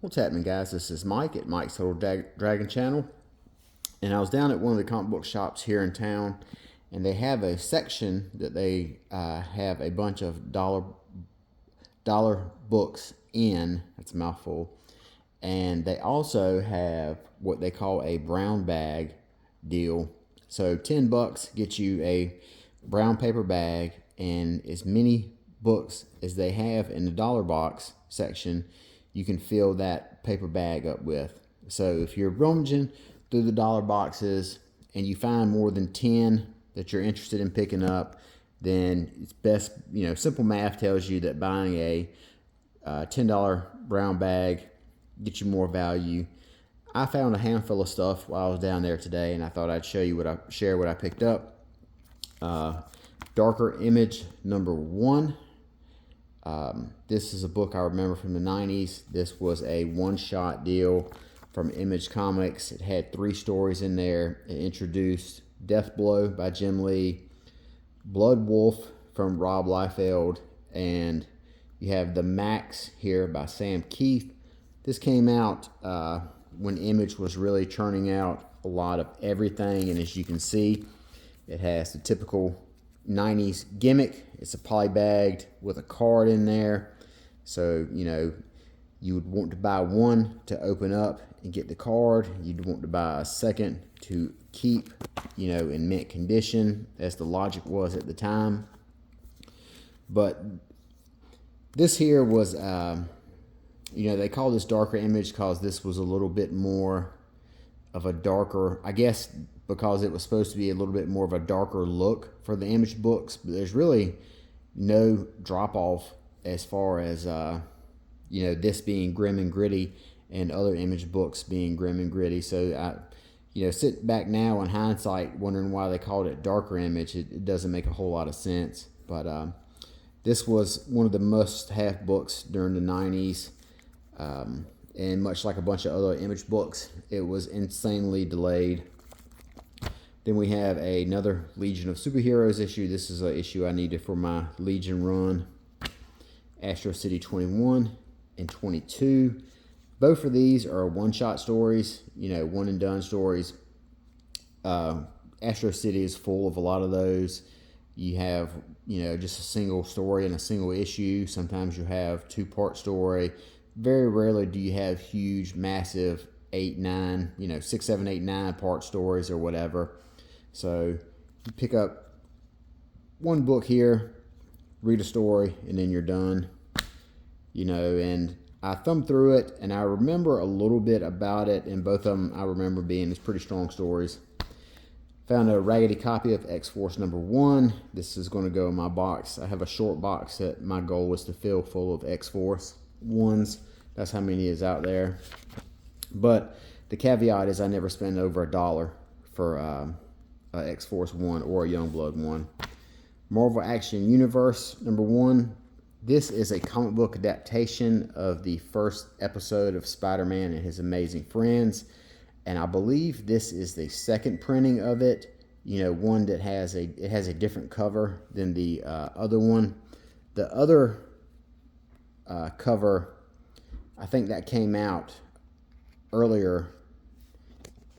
What's happening, guys? This is Mike at Mike's Total Dragon Channel, and I was down at one of the comic book shops here in town, and they have a section that they have a bunch of dollar books in. That's a mouthful. And they also have what they call a brown bag deal. So $10 gets you a brown paper bag, and as many books as they have in the dollar box section, you can fill that paper bag up with. So if you're rummaging through the dollar boxes and you find more than 10 that you're interested in picking up, then it's best, simple math tells you that buying a $10 brown bag gets you more value. I found a handful of stuff while I was down there today, and I thought I'd share what I picked up. Darker Image #1. This is a book I remember from the 90s. This was a one-shot deal from Image Comics. It had 3 stories in there. It introduced Death Blow by Jim Lee, Blood Wolf from Rob Liefeld, and you have The Max here by Sam Keith. This came out when Image was really churning out a lot of everything, and as you can see, it has the typical 90s gimmick. It's a polybagged with a card in there. So, you would want to buy one to open up and get the card. You'd want to buy a second to keep, in mint condition, as the logic was at the time. But this here was, they call this Darker Image because this was a little bit more of a darker, I guess, because it was supposed to be a little bit more of a darker look for the Image books. But there's really no drop off as far as this being grim and gritty and other Image books being grim and gritty. So I sit back now in hindsight wondering why they called it Darker Image. It doesn't make a whole lot of sense. But this was one of the must-have books during the 90s. And much like a bunch of other Image books, it was insanely delayed. Then we have another Legion of Superheroes issue. This is an issue I needed for my Legion run. Astro City 21 and 22. Both of these are one-shot stories, one and done stories. Astro City is full of a lot of those. You have, just a single story and a single issue. Sometimes you have 2-part story. Very rarely do you have huge, massive 8, 9, 6, 7, 8, 9 part stories or whatever. So you pick up one book here, read a story, and then you're done. And I thumbed through it, and I remember a little bit about it, and both of them I remember being these pretty strong stories. Found a raggedy copy of X-Force #1. This is going to go in my box. I have a short box that my goal was to fill full of X-Force 1s. That's how many is out there. But the caveat is I never spend over $1 for X-Force 1 or a Youngblood 1. Marvel Action Universe #1. This is a comic book adaptation of the first episode of Spider-Man and His Amazing Friends. And I believe this is the second printing of it. One that has a different cover than the other one. The other cover, I think that came out earlier.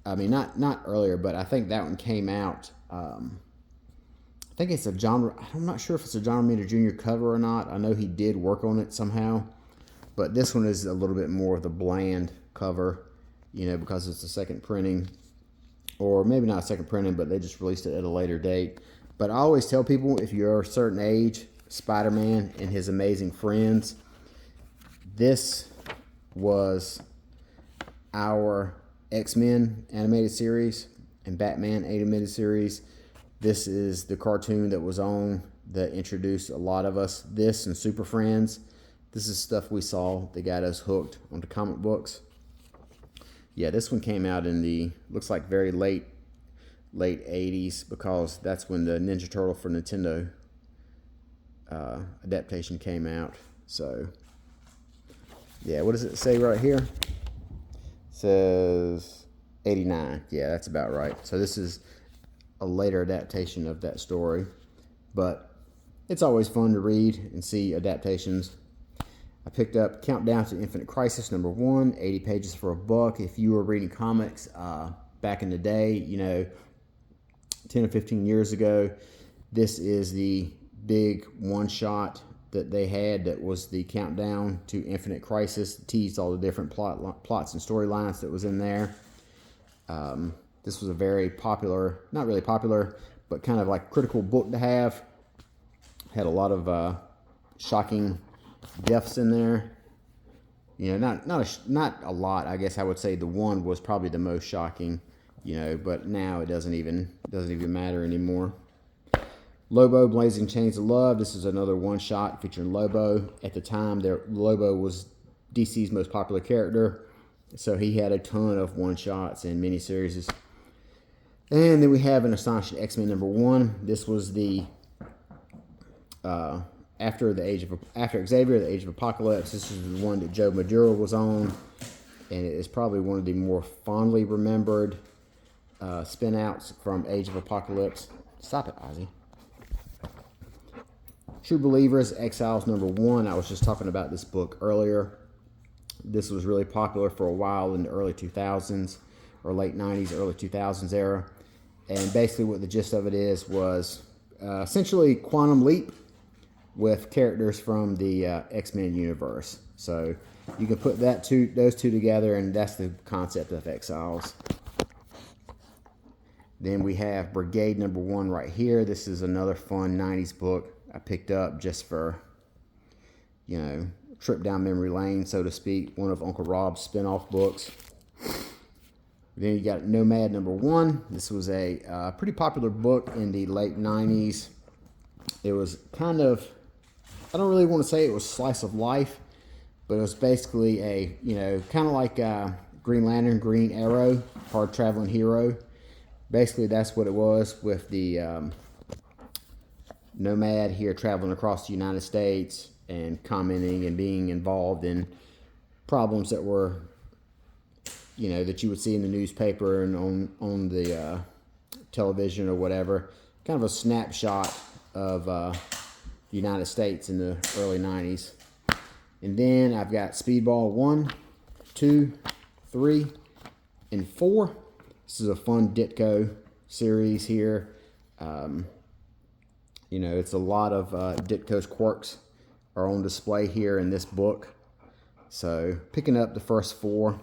I mean, not earlier, but I think that one came out. I think it's a John. I'm not sure if it's a John Romita Jr. cover or not. I know he did work on it somehow, but this one is a little bit more of the bland cover, because it's a second printing, or maybe not a second printing, but they just released it at a later date. But I always tell people, if you're a certain age, Spider-Man and His Amazing Friends, this was our X-Men animated series and Batman animated series. This is the cartoon that was on that introduced a lot of us. This and Super Friends. This is stuff we saw that got us hooked onto comic books. Yeah, this one came out in the, looks like very late 80s, because that's when the Ninja Turtle for Nintendo adaptation came out. So, yeah, what does it say right here? It says 89. Yeah, that's about right. So this is a later adaptation of that story, but it's always fun to read and see adaptations. I picked up Countdown to Infinite Crisis #1, 80 pages for $1. If you were reading comics back in the day, you know, 10 or 15 years ago, this is the big one-shot that they had that was the Countdown to Infinite Crisis. It teased all the different plots and storylines that was in there. This was a very popular, not really popular, but kind of like critical book to have. Had a lot of shocking deaths in there. You know, not a lot. I guess I would say the one was probably the most shocking. You know, but now it doesn't even matter anymore. Lobo, Blazing Chains of Love. This is another one-shot featuring Lobo. At the time, Lobo was DC's most popular character, so he had a ton of one-shots and miniseries. And then we have an Astonishing X-Men #1. This was the after Xavier, the Age of Apocalypse. This is the one that Joe Maduro was on, and it is probably one of the more fondly remembered spin-outs from Age of Apocalypse. Stop it, Ozzy. True Believers, Exiles #1. I was just talking about this book earlier. This was really popular for a while in the early 2000s, or late 90s, early 2000s era. And basically what the gist of it was essentially Quantum Leap with characters from the X-Men universe. So you can put those two together, and that's the concept of Exiles. Then we have Brigade #1 right here. This is another fun 90s book I picked up just for, you know, trip down memory lane, so to speak. One of Uncle Rob's spin-off books. Then you got Nomad #1. This was a pretty popular book in the late 90s. It was kind of, I don't really want to say it was slice of life, but it was basically a, you know, kind of like Green Lantern, Green Arrow, hard traveling hero. Basically, that's what it was, with the Nomad here traveling across the United States and commenting and being involved in problems that were, you know, that you would see in the newspaper and on the television or whatever. Kind of a snapshot of the United States in the early 90s. And then I've got Speedball 1, 2, 3, and 4. This is a fun Ditko series here. You know, it's a lot of Ditko's quirks are on display here in this book. So picking up the first 4,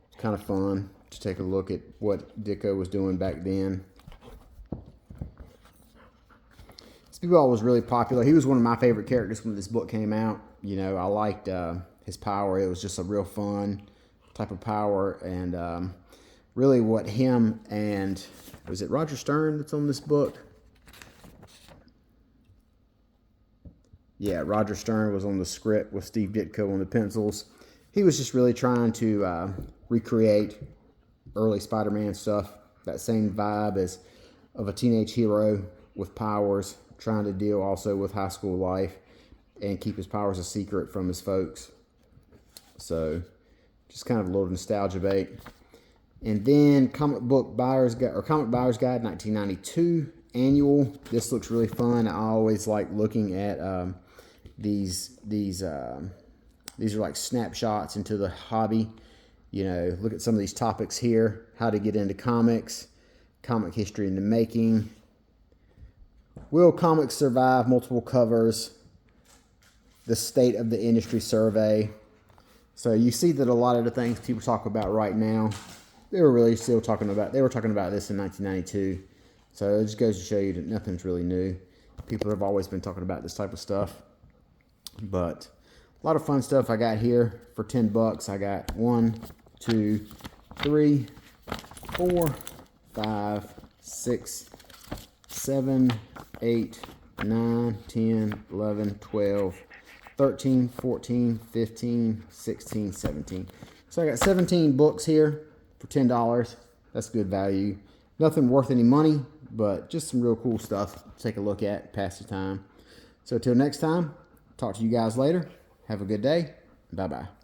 it's kind of fun to take a look at what Ditko was doing back then. Speedball was really popular. He was one of my favorite characters when this book came out. You know, I liked his power. It was just a real fun type of power, and really what him and, was it Roger Stern that's on this book? Yeah, Roger Stern was on the script with Steve Ditko on the pencils. He was just really trying to recreate early Spider-Man stuff, that same vibe as of a teenage hero with powers, trying to deal also with high school life and keep his powers a secret from his folks. So just kind of a little nostalgia bait. And then Comic Buyer's Guide 1992 annual. This looks really fun. I always like looking at these are like snapshots into the hobby. You know, look at some of these topics here: how to get into comics, comic history in the making, will comics survive multiple covers, the state of the industry survey. So you see that a lot of the things people talk about right now, they were really still talking about. They were talking about this in 1992. So it just goes to show you that nothing's really new. People have always been talking about this type of stuff. But a lot of fun stuff I got here for $10. I got 1, 2, 3, 4, 5, 6, 7, 8, 9, 10, 11, 12, 13, 14, 15, 16, 17. So I got 17 books here for $10. That's good value. Nothing worth any money, but just some real cool stuff to take a look at, pass the time. So till next time, talk to you guys later. Have a good day. Bye-bye.